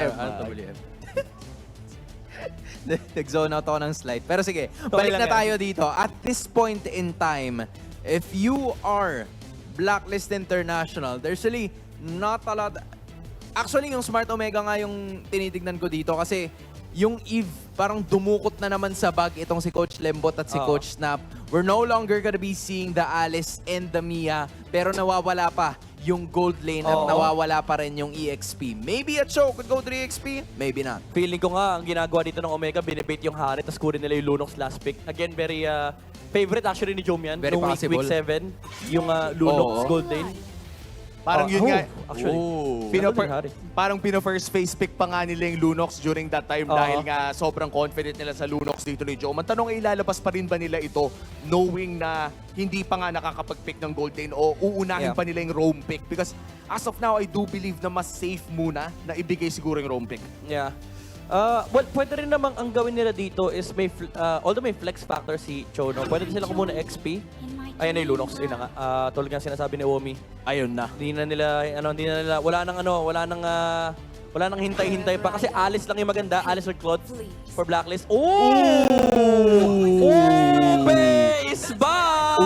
WM. Nag-zone out ako ng slide. Pero sige, balik na tayo dito. At this point in time, if you are Blacklist International, there's really not a lot. Actually, yung Smart Omega nga yung tinitignan ko dito kasi yung Eve parang dumukot na naman sa bag itong si Coach Lembot at si Coach Snap. We're no longer gonna be seeing the Alice and the Mia, pero nawawala pa yung gold lane at nawawala pa rin yung EXP. Maybe a Cho could go to EXP, maybe not. Feeling ko nga, ang ginagawa dito ng Omega, binibait yung Hari, tapos kunin nila yung Lunox last pick. Again, very favorite actually ni Jomian. Very Nung possible. week 7, yung Lunox gold lane. Parang yun nga. Actually. Parang pina-first face pick pa nga nila yung Lunox during that time dahil nga sobrang confident nila sa Lunox dito ni Joe. Mantanong ay ilalabas pa rin ba nila ito knowing na hindi pa nga nakakapag-pick ng gold lane o uunahin pa nila yung roam pick? Because as of now, I do believe na mas safe muna na ibigay siguro yung roam pick. Yeah. Well, pwede rin namang ang gawin nila dito is may, although may flex factor si Chono, pwede sila kumuna XP. Ayan na yung Lunox, yun na nga. Tulad nga sinasabi ni Omi. Ayun na. Hindi na nila, wala nang hintay-hintay pa. Kasi Alice lang yung maganda, Alice or Claude for Blacklist. Oh! Base back!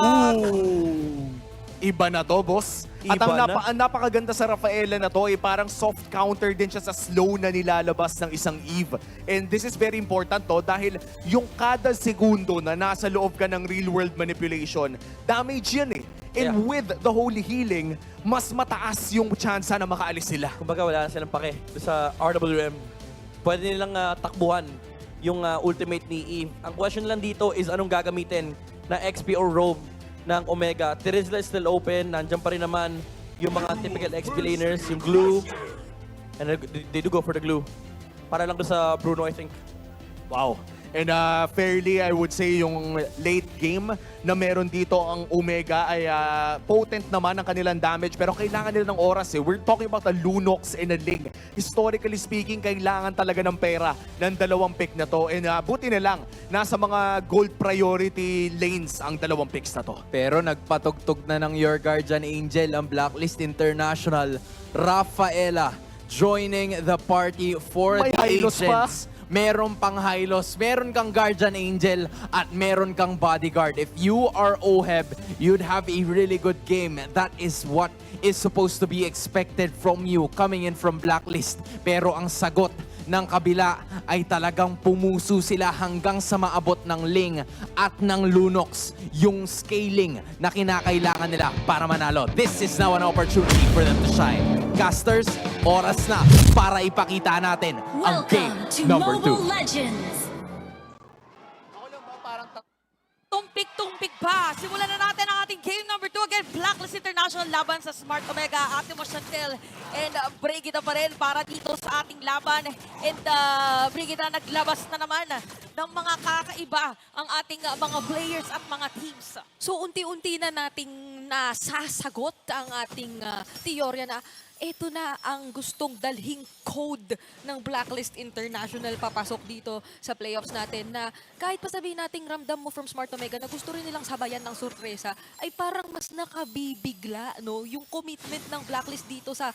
Iba na to, boss. At ang napakaganda sa Rafaela na to, parang soft counter din siya sa slow na nilalabas ng isang Eve. And this is very important to dahil yung kada segundo na nasa loob ka ng real world manipulation, damage yan eh. And with the holy healing, mas mataas yung chance na makaalis sila. Kumbaga wala na silang pake sa RWM. Pwede nilang takbuhan yung ultimate ni Eve. Ang question lang dito is anong gagamitin na XP or roam ng Omega. Terizla is still open. Nandiyan pa rin naman yung mga typical XP laners, yung glue. And they do go for the glue. Para lang doon sa Bruno, I think. Wow. And fairly, I would say yung late game na meron dito ang Omega ay potent naman ang kanilang damage pero kailangan nila ng oras eh. We're talking about a Lunox and a Ling. Historically speaking, kailangan talaga ng pera ng dalawang pick na to. And buti na lang, nasa mga gold priority lanes ang dalawang picks na to. Pero nagpatugtog na ng Your Guardian Angel ang Blacklist International. Rafaela joining the party for May the Hylos pa. agents. Meron pang Hylos, meron kang Guardian Angel, at meron kang Bodyguard. If you are OHEB, you'd have a really good game. That is what is supposed to be expected from you coming in from Blacklist. Pero ang sagot ng kabila ay talagang pumuso sila hanggang sa maabot ng Ling at ng Lunox, yung scaling na kinakailangan nila para manalo. This is now an opportunity for them to shine. Casters, oras na para ipakita natin ang game number 2. Legends. Tumpik-tumpik pa. Simulan na natin ang ating game number 2. Again, Blacklist International laban sa Smart Omega. Atimo Chantel and Brigida pa rin para dito sa ating laban. And Brigida naglabas na naman ng mga kakaiba ang ating mga players at mga teams. So unti-unti na nating nasasagot ang ating teorya na ito na ang gustong dalhing code ng Blacklist International papasok dito sa playoffs natin na kahit pa sabihin nating ramdam mo from Smart Omega na gusto rin nilang sabayan ng sorpresa ay parang mas nakabibigla no yung commitment ng Blacklist dito sa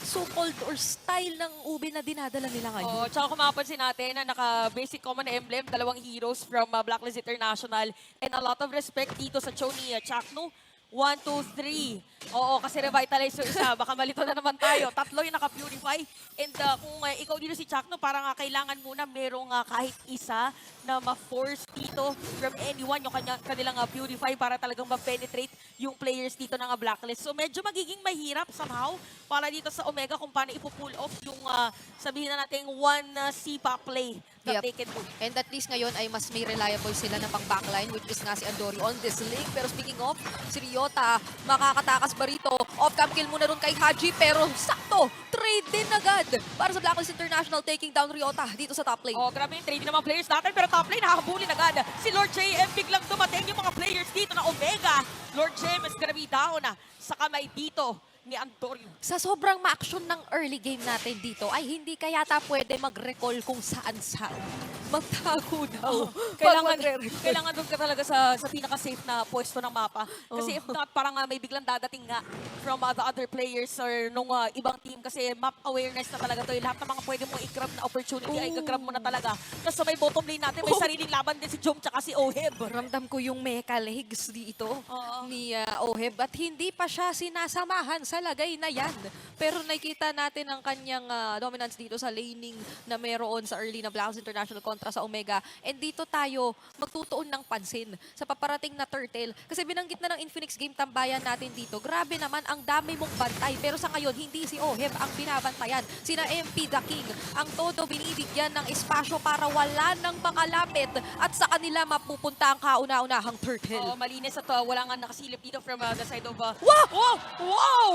so-called or style ng ube na dinadala nila ngayon. Oh, tsaka kung mapapansin natin na naka-basic common emblem, dalawang heroes from Blacklist International and a lot of respect dito sa show ni Chakno. 1, 2, 3. Oo, kasi revitalize yung isa. Baka malito na naman tayo. Tatlo yung naka-purify. And kung ikaw dito si Chakno, parang kailangan muna merong kahit isa na ma-force dito from anyone yung kanilang purify para talagang ma-penetrate yung players dito ng Blacklist. So medyo magiging mahirap somehow para dito sa Omega kung paano ipo-pull off yung sabihin na natin one CPA play that they can do. And at least ngayon ay mas may reliable sila na pang backline which is nga si Andori on this link. Pero speaking of, si Ryota makakatakas ba rito? Off-cam kill muna ron kay Haji pero sakto! Trade din agad para sa Blacklist International taking down Ryota dito sa top lane. Oh, grabe yung trade ng mga players natin pero top lane nakakabulin agad. Si Lord JM biglang dumating yung mga players dito na Omega. Lord JM is gonna be down sa kamay dito ni Antonio. Sa sobrang ma-action ng early game natin dito ay hindi kayata pwede mag-recall kung saan-saan. magtago daw. Kailangan, Pag kailangan doon ka talaga sa pinaka-safe na pwesto ng mapa. Kasi if not, parang may biglang dadating nga from the other players or nung ibang team. Kasi map awareness na talaga to. Lahat ng mga pwede mong i-grab na opportunity ay i-grab mo na talaga. Tapos sa may bottom lane natin, may sariling laban din si Jom tsaka si Oheb. Ramdam ko yung mecha legs dito Oo. ni Oheb at hindi pa siya sinasamahan sa lagay na yan. Pero nakikita natin ang kanyang dominance dito sa laning na meron sa early na Blacks International kontra sa Omega. And dito tayo magtutuon ng pansin sa paparating na turtle. Kasi binanggit na ng Infinix Game tambayan natin dito. Grabe naman ang dami mong bantay. Pero sa ngayon, hindi si Oheb ang binabantayan. Sina MP The King ang todo binibigyan ng espasyo para wala nang makalapit at sa kanila mapupunta ang kauna-unahang turtle. Oo, malinis at wala nga nakasilip dito from the side of... Wow! Wow! Wow!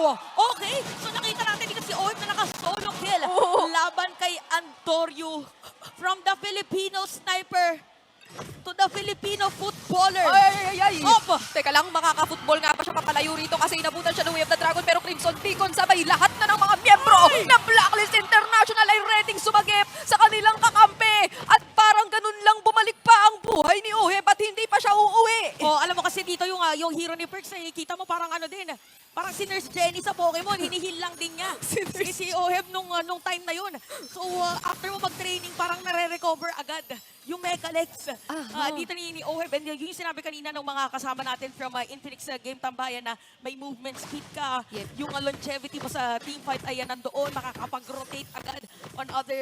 Okay, so nakita natin dito si Oheb na naka-solo kill. Laban kay Andorio from the Filipino sniper to the Filipino footballer. Ay! Opo! Teka lang, makaka-football nga ba siya papalayo rito kasi inabutan siya ng Way of the Dragon pero Crimson Beacon sabay lahat na ng mga miyembro ng Blacklist International ay readyng sumagip sa kanilang kakampi at parang ganun lang bumalik pa ang buhay ni Oheb at hindi pa siya uuwi. Oh, alam mo kasi dito yung hero ni Perks, kita mo parang ano din, parang si Nurse Jenny sa Pokemon, hinihil lang din niya. Si Oheb nung time na yun. So, after mo mag-training, parang nare-recover agad yung Mecha Legs. Dito ni Oheb, and yung sinabi kanina ng mga kasama natin from Infinix Game Tambayan na may movement speed ka, Yep. yung longevity mo sa teamfight ay nandoon, makakapag-rotate agad on other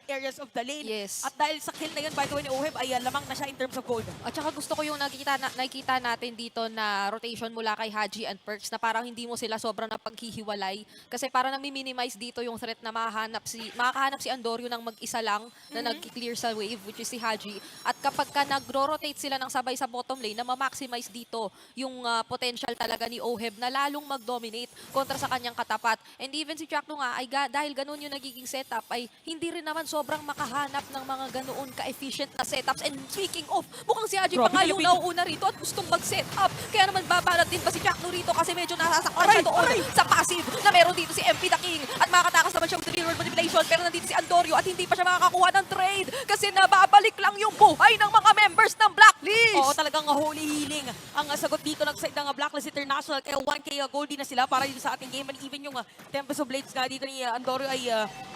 areas of the lane. Yes. At dahil sa kill na yun, by the way, ni Oheb ay lamang na siya in terms of gold. At saka gusto ko yung nakikita natin dito na rotation mula kay Haji and Perks na parang hindi mo sila sobrang napaghihiwalay kasi parang nami-minimize dito yung threat na makakahanap si Andorio ng mag-isa lang na nag-clear sa wave which is si Haji. At kapag ka nag-rotate sila ng sabay sa bottom lane na ma-maximize dito yung potential talaga ni Oheb na lalong mag-dominate kontra sa kanyang katapat. And even si Chakno nga ay dahil ganun yung nagiging setup ay hindi rin naman sobrang makahanap ng mga ganoon ka-efficient na setups. And speaking of, mukhang si Haji pa Grabe nga yung talaga. nauuna rito at gustong mag-set up. Kaya naman babalat din ba si Chakno rito kasi medyo nasasaktan siya doon sa passive na meron dito si MP The King at makakatakas naman siya with the real manipulation pero nandito si Andorio at hindi pa siya makakakuha ng trade kasi nababalik lang yung buhay ng mga members ng Blacklist. Oo, talagang holy healing ang sagot dito ng side ng Blacklist International. Kaya 1K goldie na sila para dito sa ating game. And even yung Tempest of Blades nga dito ni Andorio ay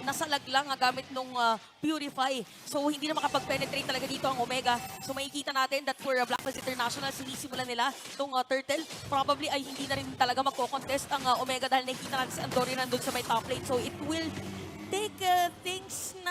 nasalag lang gamit nung Purify. So hindi na makapag-penetrate talaga dito ang Omega. So makikita natin that for Blacklist International, sinisimulan nila itong Turtle. Probably ay hindi na rin talaga magko-contest ang Omega dahil nakikita natin si Andorio nandun sa may top lane. So it will take things na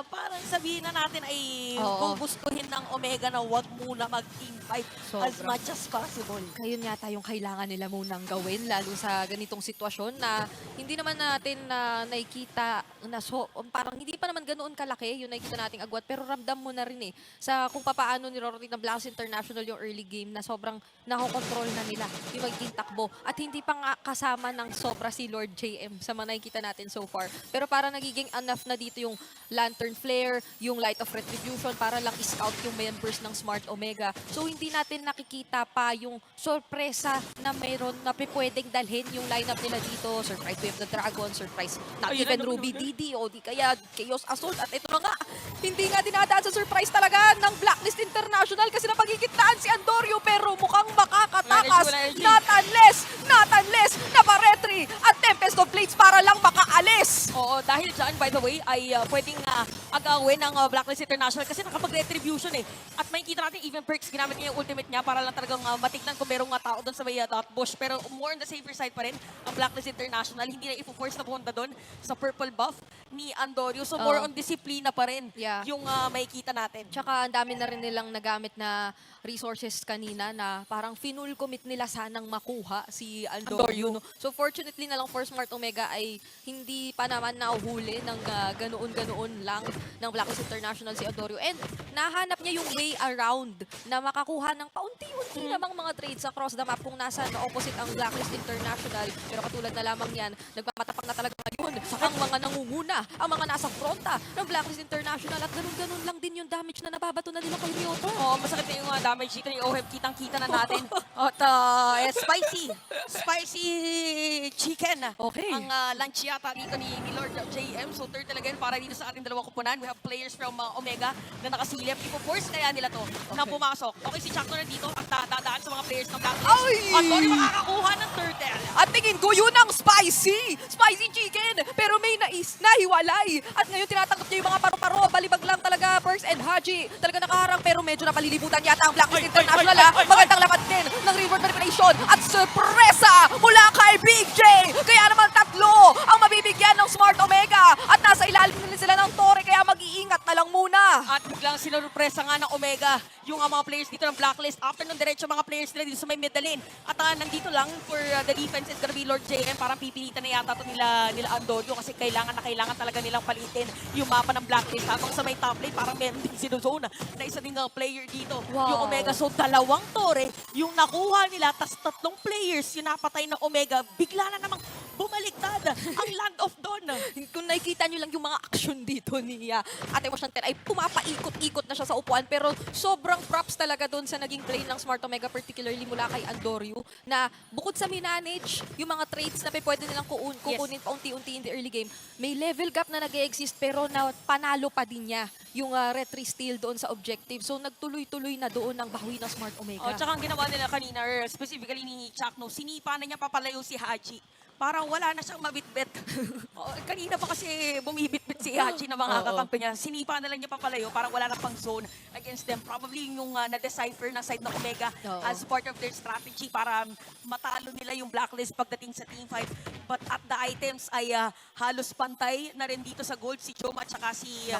parang sabihin na natin ay Oo. gugustuhin ng Omega na wag muna mag-team fight as Sobra. much as possible. Ayun yata yung kailangan nila munang gawin lalo sa ganitong sitwasyon na hindi naman natin na nakikita na parang hindi pa naman ganoon kalaki yung nakikita nating agwat pero ramdam mo na rin sa kung paano nirorotate ng Blacks International yung early game na sobrang nakokontrol na nila yung magiging takbo at hindi pa nga kasama ng sobra si Lord JM sa mga nakikita natin so far pero para nagiging enough na dito yung Lantern Flare, yung Light of Retribution para lang i-scout yung members ng Smart Omega. So hindi natin nakikita pa yung sorpresa na mayroon na pwedeng dalhin yung lineup nila dito. Surprise Wave the Dragon, surprise not Ayun even na, Ruby naman, DD o di kaya Chaos Assault. At ito na nga, hindi nga dinadaan sa surprise talaga ng Blacklist International kasi napagigitnaan si Andorio pero mukhang makakatakas. Wala energy. Not unless na Baretri at Tempest of Blades para lang makaalis. Oo, dahil dyan, by the way, ay pwedeng agawin ng Blacklist International kasi nakapag-retribution At makikita natin, even Perks, ginamit niya yung ultimate niya para lang talagang matignan kung merong tao doon sa may dot bush. Pero more on the safer side pa rin, ang Blacklist International, hindi na i-force na pumunta doon sa purple buff ni Andorio. So more on disiplina pa rin Yeah. yung makikita natin. Tsaka ang dami na rin nilang nagamit na resources kanina na parang finul commit nila sanang makuha si Andorio. No? So fortunately na lang for Smart Omega ay hindi pa naman nauhuli ng ganoon-ganoon lang ng Blacklist International si Andorio. And nahanap niya yung way around na makakuha ng paunti-unti namang mga trades across the map kung nasa na opposite ang Blacklist International. Pero katulad na lamang yan, nagpapatapak na talaga ngayon ngayon ang mga nangunguna, ang mga nasa fronta ng Blacklist International at ganun-ganun lang din yung damage na nababato na nila kay Ryota. Oh, masakit na yung damage dito ni Oheb. Kitang-kita na natin. At spicy chicken. Okay. Ang lunch yata dito ni Lord JM. So third talaga yun para dito sa ating dalawang kupunan. We have players from Omega na nakasilip. Ipo-force kaya nila to na pumasok. Okay, si Chuck na dito at dadaan sa mga players ng Blacklist. Ay! At Dory makakakuha ng turtle. At tingin ko yun ang spicy chicken. Pero may nahiwalay. At ngayon tinatanggap niya yung mga paro-paro. Balibag lang talaga, Perks and Haji. Talaga nakaharang pero medyo napalilibutan yata ang Blacklist International. Magandang lapat din ng reward manipulation at sorpresa mula kay Big J. Kaya naman tatlo ang mabibigyan ng Smart Omega. At nasa ilalim nila sila ng Torre kaya mag-iingat na lang muna. At biglang sinurpresa nga ng Omega yung mga players dito ng Blacklist. After nung diretso mga players nila dito sa may middle lane. At nandito lang for the defense is gonna be Lord JM. Parang pipilitan na yata ito nila Andorio kasi kailangan talaga nilang palitin yung mapa ng Blacklist. Habang sa may top lane parang meron din sinuzone na isa ding player dito. Wow. Yung Omega. So dalawang tore yung nakuha nila. Tas tatlong players yung napatay ng Omega. Bigla na namang bumaliktad ang Land of Dawn. Kung nakikita nyo lang yung mga action dito ni Ate Washantel ay pumapaikot-ikot na siya sa upuan pero sobrang props talaga doon sa naging play ng Smart Omega particularly mula kay Andorio na bukod sa minanage yung mga traits na pwede nilang kukunin pa unti-unti in the early game, may level gap na nag-exist pero na panalo pa din niya yung retry steal doon sa objective. So nagtuloy-tuloy na doon ang bawi ng Smart Omega. Oh, tsaka ang ginawa nila kanina, or specifically ni Chuck, no, sinipa na niya papalayo si Haji. Parang wala na siyang mabitbit. Kanina pa kasi bumibitbit si Haji na mga kakampi niya. Sinipa na lang niya papalayo, parang wala na pang zone against them. Probably yung na-decipher ng side ng Omega as part of their strategy para matalo nila yung Blacklist pagdating sa team fight. But at the items ay halos pantay na rin dito sa gold si Joma at saka si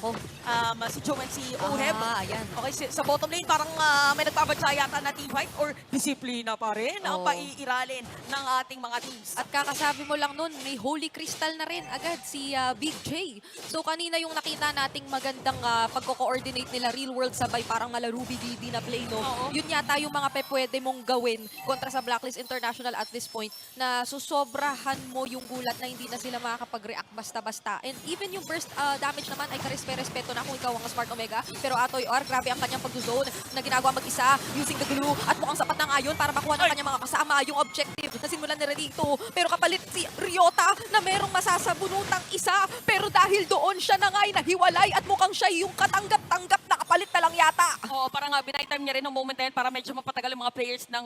Joma at si Oheb. Ayan. Okay, sa bottom lane parang may nagbabadya yata na team fight or disiplina pa rin ang paiiralin ng ating mga teams. At kakasabi mo lang nun, may Holy Crystal na rin agad si Big J. So kanina yung nakita nating magandang pagko-coordinate nila real world sabay parang mala Ruby DD na play, no? Yun yata yung mga pwede mong gawin kontra sa Blacklist International at this point na susobrahan mo yung gulat na hindi na sila makakapag-react basta-basta. And even yung burst damage naman ay karespe-respeto na kung ikaw ang Smart Omega. Pero Atoy Or, grabe ang kanyang pag-zone na ginagawa mag-isa using the glue at mukhang sapat na nga yun para makuha ng kanyang mga kasama yung objective na simulan nila dito. Pero kapalit si Ryota na merong masasabunutang isa pero dahil doon siya na nga'y nahiwalay at mukhang siya yung katanggap-tanggap na kapalit na lang yata. Oo, parang binay-time niya rin ng moment na yun para medyo mapatagal yung mga players ng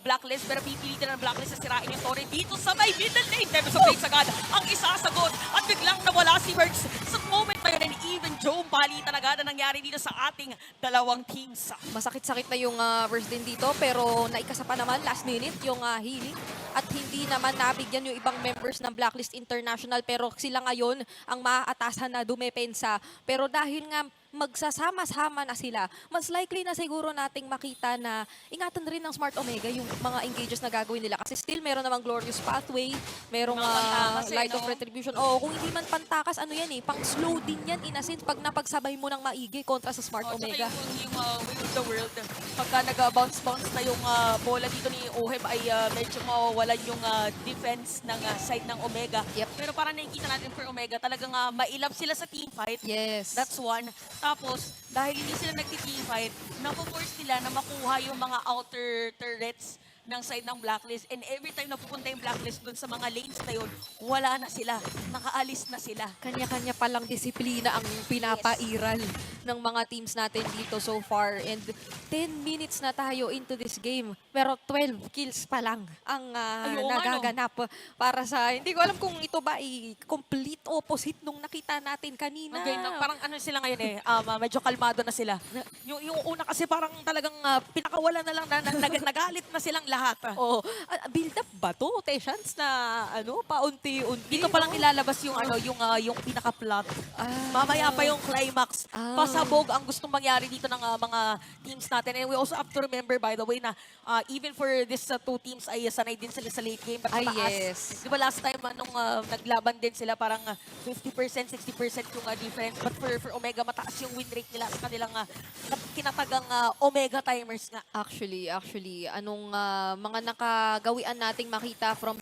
Blacklist. Pero pipilitin ng Blacklist na sirain yung Torre dito sa may middle lane. Dito sa base agad ang isasagot at biglang nawala si Mercs sa moment na yun. And even Joe, palitan agad na nangyari dito sa ating dalawang teams. Masakit-sakit na yung verse din dito pero naikasa pa naman last minute yung healing at hindi naman nabigyan yung ibang members ng Blacklist International pero sila ngayon ang maaatasan na dumepensa. Pero dahil nga magsasama-sama na sila, mas likely na siguro nating makita na ingatan rin ng Smart Omega yung mga engages na gagawin nila. Kasi still, meron namang Glorious Pathway, merong pantakas Light of Retribution. Oo, kung hindi man pantakas, ano yan pang slow din yan in a sense pag napagsabay mo ng maigi kontra sa Smart Omega. Yung Will of the World, pagka nag-bounce-bounce na yung bola dito ni Oheb ay medyo mawawalan yung defense ng side ng Omega. Yep. Pero parang nakikita natin for Omega, talagang mailap sila sa team fight. Yes. That's one. Tapos, dahil hindi sila nagti-team fight, napo-force nila na makuha yung mga outer turrets ng side ng Blacklist. And every time na pupunta yung Blacklist dun sa mga lanes na yun, wala na sila. Nakaalis na sila. Kanya-kanya palang disiplina ang pinapairal ng mga teams natin dito so far. And 10 minutes na tayo into this game. Pero 12 kills pa lang ang nagaganap para sa... Hindi ko alam kung ito ba ay complete opposite nung nakita natin kanina. Okay, parang ano sila ngayon medyo kalmado na sila. Yung una kasi parang talagang pinakawala na lang, nagalit na silang lahat. Oh, build up ba to? Teshans na paunti-unti. Dito pa lang ilalabas yung yung pinaka-plot. Mamaya pa yung climax. Pasabog ang gustong mangyari dito ng mga teams natin. And we also have to remember, by the way, na even for this two teams ay sanay din sila sa late game. But mataas. Yes. Di ba last time nung naglaban din sila parang 50%, 60% yung defense. But for Omega, mataas yung win rate nila sa kanilang kinatagang Omega timers nga. Actually, anong mga nakagawian nating makita from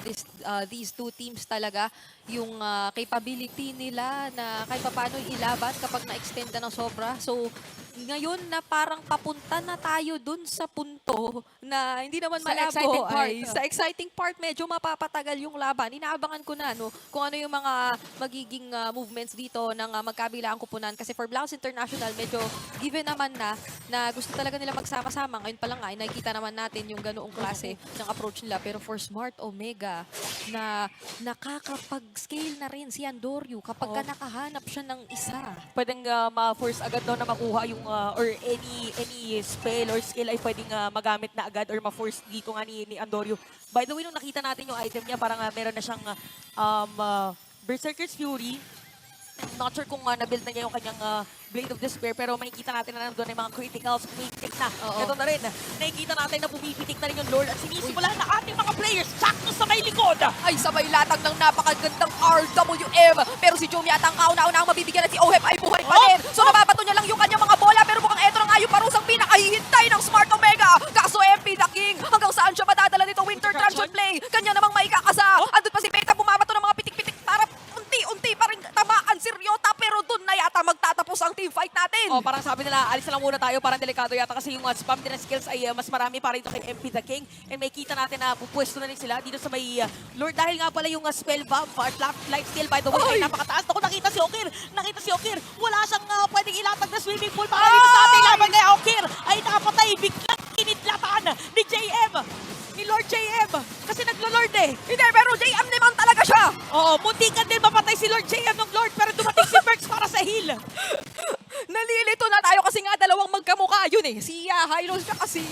these two teams talaga, yung capability nila na kahit paano ilaban kapag na-extend na ng sobra. So, ngayon na parang papunta na tayo dun sa punto na hindi naman Sa malabo. exciting part. Sa exciting part, medyo mapapatagal yung laban. Inaabangan ko na kung ano yung mga magiging movements dito ng magkabilang kupunan. Kasi for Blacks International, medyo given naman na gusto talaga nila magsama-sama. Ngayon pa lang nga, nakikita naman natin yung ganoong klase ng approach nila. Pero for Smart Omega, na nakakapag-scale na rin si Andoryu kapag ka nakahanap siya ng isa. Pwedeng ma-force agad daw na makuha yung or any spell or skill ay pwedeng magamit na agad or ma-force dito nga ni Andoryu. By the way, nung nakita natin yung item niya, parang meron na siyang Berserker's Fury. Not sure kung na-build na niya yung kanyang Blade of Despair, pero makikita natin na nandun yung mga criticals, pumipitik na. Ito na rin, nakikita natin na pumipitik na rin yung Lord at sinisimulan na ating mga players. Sakto sa may likod! Ay, sabay latag ng napakagandang RWM. Pero si Jumi at ang kauna-una ang mabibigyan at si Oheb ay buhay pa din. So nababato niya lang yung kanyang mga bola, pero mukhang eto na nga yung parusang pinakahihintay ng Smart Omega. Kaso MP the King, hanggang saan siya madadala nito Winter Transition Play? Kanya namang maikakasa. Andun pa si Beta bumabato ng mga pitik-pitik para unti-unti pa rin tamaan si Ryota, pero dun na yata magtatapos ang team fight natin. Oh, parang sabi nila, alis na lang muna tayo, parang delikado yata kasi yung spam din na skills ay mas marami para dito kay MP the King. And may kita natin na pupwesto na rin sila dito sa may Lord dahil nga pala yung spell bomb, lifesteal by the way, ay napakataas. Ako nakita si Okir, wala siyang pwedeng ilatag na swimming pool para dito sa ating laban kay Okir. Ay napatay, biglang kinitlatan ni JM, ni Lord JM, kasi naglo-Lord eh. Hindi, pero JM naman talaga siya. Oo, muntikan din mapatay si Lord JM ng Lord, pero dumating si Merx para sa heal. Nalilito na tayo kasi nga dalawang magkamukha yun eh. Si Hylos at si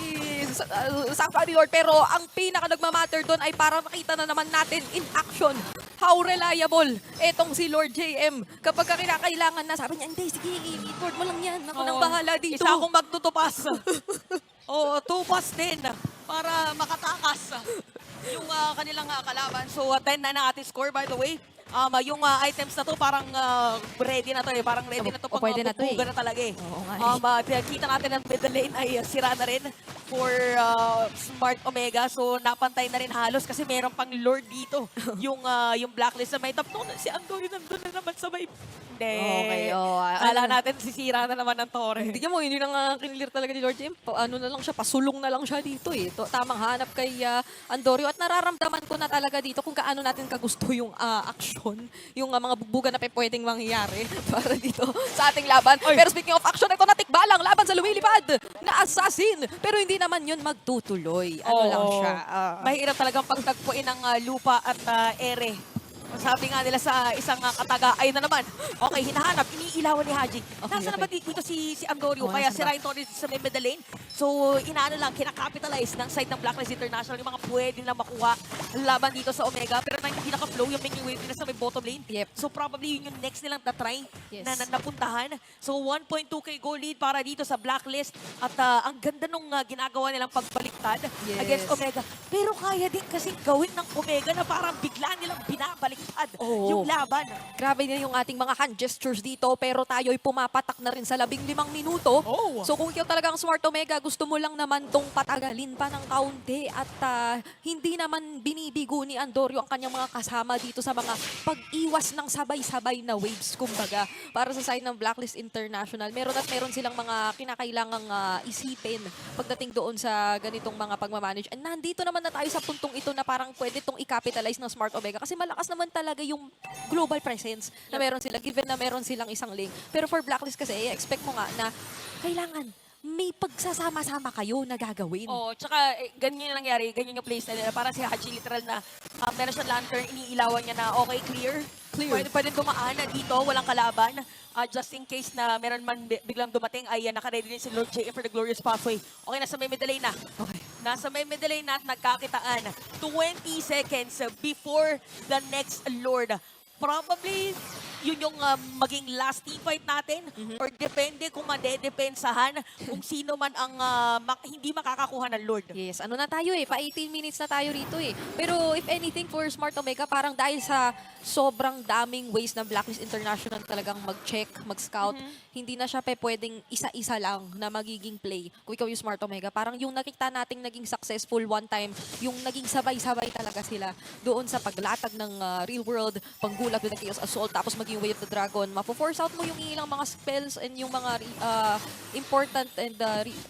Sanctuary Lord. Pero ang pinaka nagmamatter doon ay para makita na naman natin in action how reliable etong si Lord JM. Kapag kinakailangan na, sabi niya, hindi, sige, Lord mo lang yan. Ako nang Oo. bahala dito. Isa akong magtutupas. Oo, tupas din para makatakas yung kanilang kalaban. So, 10 na ang ating score by the way. Yung items na to parang ready na to eh. Parang ready na to pang pwede na to eh. bubuga na talaga eh. Oo nga Kita natin ang middle lane ay sira na rin for Smart Omega. So napantay na rin halos kasi meron pang Lord dito. yung Blacklist na may top no, si Andoryu nandun na naman sa may... Hindi. Okay, Kala natin sisira na naman ang tore. Hindi mo, hindi na kinilir talaga ni Lord JM. Ano na lang siya, pasulong na lang siya dito eh. Tamang hanap kay Andoryu. At nararamdaman ko na talaga dito kung kaano natin kagusto yung action. Yung mga bubuga na pwedeng mangyayari para dito sa ating laban. Pero speaking of action, ito natikbalang laban sa lumilipad na assassin. Pero hindi naman yun magtutuloy. Ano lang siya. Mahirap talagang pagtagpuin ng lupa at ere. Sabi nga nila sa isang kataga, ayun na naman. Okay, hinahanap, iniilawan ni Haji. Nasaan na ba dito si Andoryu? Kaya si Ryan Torres sa may middle lane. So, inaano lang, kinakapitalize ng side ng Blacklist International yung mga pwede nilang makuha laban dito sa Omega. Pero hindi naka-flow yung mini wave nila sa may bottom lane. Yep. So, probably yun yung next nilang na-try Yes. na napuntahan. So, 1.2k goal lead para dito sa Blacklist. At ang ganda nung ginagawa nilang pagbaliktad Yes. against Omega. Pero kaya din kasi gawin ng Omega na parang bigla nilang binabaliktad yung laban. Grabe na yung ating mga hand gestures dito, pero tayo'y pumapatak na rin sa 15 minuto. So kung ikaw talagang Smart Omega, gusto mo lang naman tong patagalin pa ng kaunti at hindi naman binibigo ni Andoryu ang kanyang mga kasama dito sa mga pag-iwas ng sabay-sabay na waves, kumbaga, para sa side ng Blacklist International. Meron silang mga kinakailangang isipin pagdating doon sa ganitong mga pagmamanage. And nandito naman na tayo sa puntong ito na parang pwede tong i-capitalize ng Smart Omega kasi malakas naman talaga yung global presence na meron sila, given na meron silang isang link. Pero for Blacklist kasi, expect mo nga na kailangan may pagsasama-sama kayo na gagawin. Oh, tsaka ganyan yung nangyari, ganyan yung playstyle nila. Para si Haji literal na meron siyang lantern, iniilawan niya na okay, clear. Pwede dumaan na dito, walang kalaban. Just in case na meron man biglang dumating, ay naka-ready din si Lord JM for the glorious pathway. Okay, nasa may middle lane na. Okay. Nasa may middle lane na at nagkakitaan. 20 seconds before the next Lord. Probably yun yung maging last team fight natin or depende kung madedepensahan kung sino man ang hindi makakakuha ng Lord. Yes, ano na tayo pa 18 minutes na tayo rito Pero if anything for Smart Omega, parang dahil sa sobrang daming ways ng Blacklist International talagang mag-check, mag-scout, hindi na siya pwedeng isa-isa lang na magiging play. Kung ikaw yung Smart Omega, parang yung nakita nating naging successful one time, yung naging sabay-sabay talaga sila doon sa paglatag ng real world, panggulat with the Chaos Assault, tapos maging Way of the Dragon. Mapo-force out mo yung ilang mga spells and yung mga important and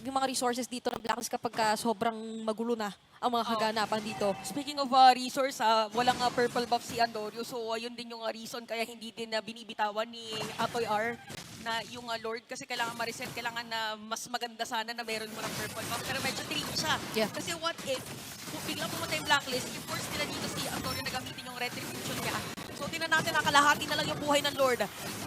yung mga resources dito ng Blacklist kapag sobrang magulo na ang mga kaganapan dito. Speaking of resource, walang purple buff si Andorio. So, yun din yung reason kaya hindi din binibitawan ni Atoy R na yung Lord. Kasi kailangan ma-reset, kailangan na mas maganda sana na meron mo ng purple buff. Pero medyo tricky siya. Yeah. Kasi what if, kung biglang pumunta yung blacklist, i-force nila dito si Andorio na gamitin yung retribution niya. So, tingnan natin, nakalahati na lang yung buhay ng Lord.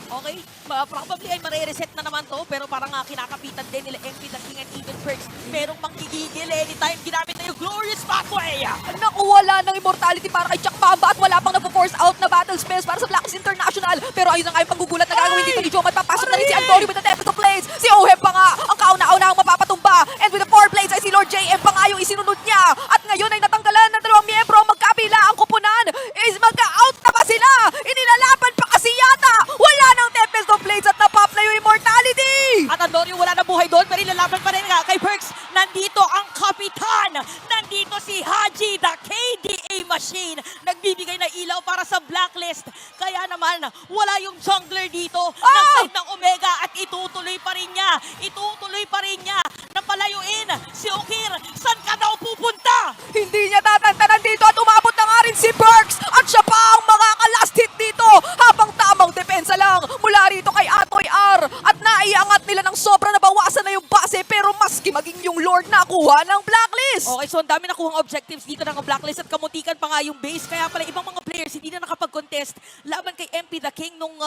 Okay? Probably ay mare-reset na naman to, pero parang kinakapitan din nila MP, the King, and even Perks. Merong manggigigil anytime ginamit na yung Glorious Pathway. Naku, wala ng immortality para kay Chuck Bamba at wala pang napo-force out na battle spells para sa Blacklist International. Pero ayun na nga yung panggugulat na gagawin dito ni Joe. Magpapasok na rin si Andorio with the Tempest of Blades. Si Oheb pa nga, ang kauna-una ang mapapatumba. And with the 4 blades ay si Lord JM pa nga yung isinunod niya. At ngayon ay natanggalan ng dalawang miyembro. Magkabila ang kupunan. Is magka-out na ba sila? Inilalaban pa kasi yata. Wala ng Tempest of Blades at napop na yung immortality. At Andorio wala na buhay doon, pero ilalaban pa rin nga kay Perks. Nandito ang kapitan. Nandito si Haji, the KDA machine. Nagbibigay na ilaw para sa blacklist. Kaya naman, wala yung jungler dito na side ng Omega at itutuloy pa rin niya. Itutuloy pa rin niya na palayuin si Okir. Saan ka daw pupunta? Hindi niya tatantanan dito at umabot na nga rin si Perks. At siya pa ang makaka-last hit dito. Habang tamang depensa lang mula rito kay Atoy R. At naiangat nila ng sobra na bawasan na yung base. Pero maski maging yung Lord nakuha ng blacklist. Okay, so ang dami nakuhang objectives dito ng blacklist at kamutikan pa nga yung base. Kaya pala ibang mga players hindi na nakapag-contest laban kay MP the King nung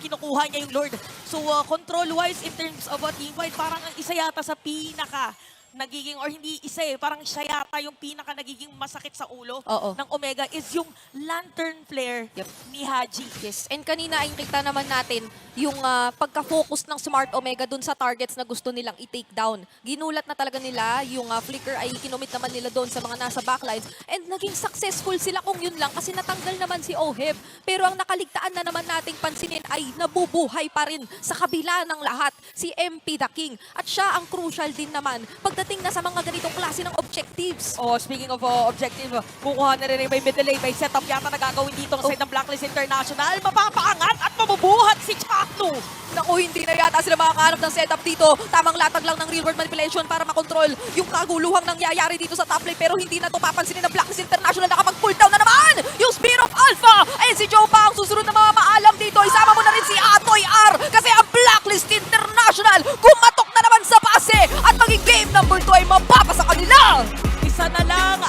kinukuha niya yung Lord. So control-wise in terms of team fight, parang ang isa yata sa pinaka nagiging, or hindi isa parang siya yata yung pinaka nagiging masakit sa ulo ng Omega is yung lantern flare ni Haji. Yes, and kanina ay kita naman natin yung pagka-focus ng Smart Omega dun sa targets na gusto nilang i-take down. Ginulat na talaga nila, yung flicker ay kinumit naman nila doon sa mga nasa backlines and naging successful sila kung yun lang kasi natanggal naman si Oheb. Pero ang nakaligtaan na naman nating pansinin ay nabubuhay pa rin sa kabila ng lahat si MP the King. At siya ang crucial din naman pagdating na sa mga ganitong klase ng objectives. Oh, speaking of objective, kukuha na rin may middle lane, may setup yata na gagawin dito ng side ng Blacklist International. Mapapaangat at mabubuhat si Chakno. Naku, hindi na yata sila makakahanap ng setup dito. Tamang latag lang ng real world manipulation para makontrol yung kaguluhang nangyayari dito sa top lane. Pero hindi na to papansinin ng Blacklist International. Nakapag-pull down na naman yung Spear of Alpha. Ayun si Joe pa ang susunod na mga maalam dito. Isama mo na rin si Atoy R kasi ang Blacklist International kumatok na naman sa base at maging game number 2 ay mapapasa kanila. Isa na lang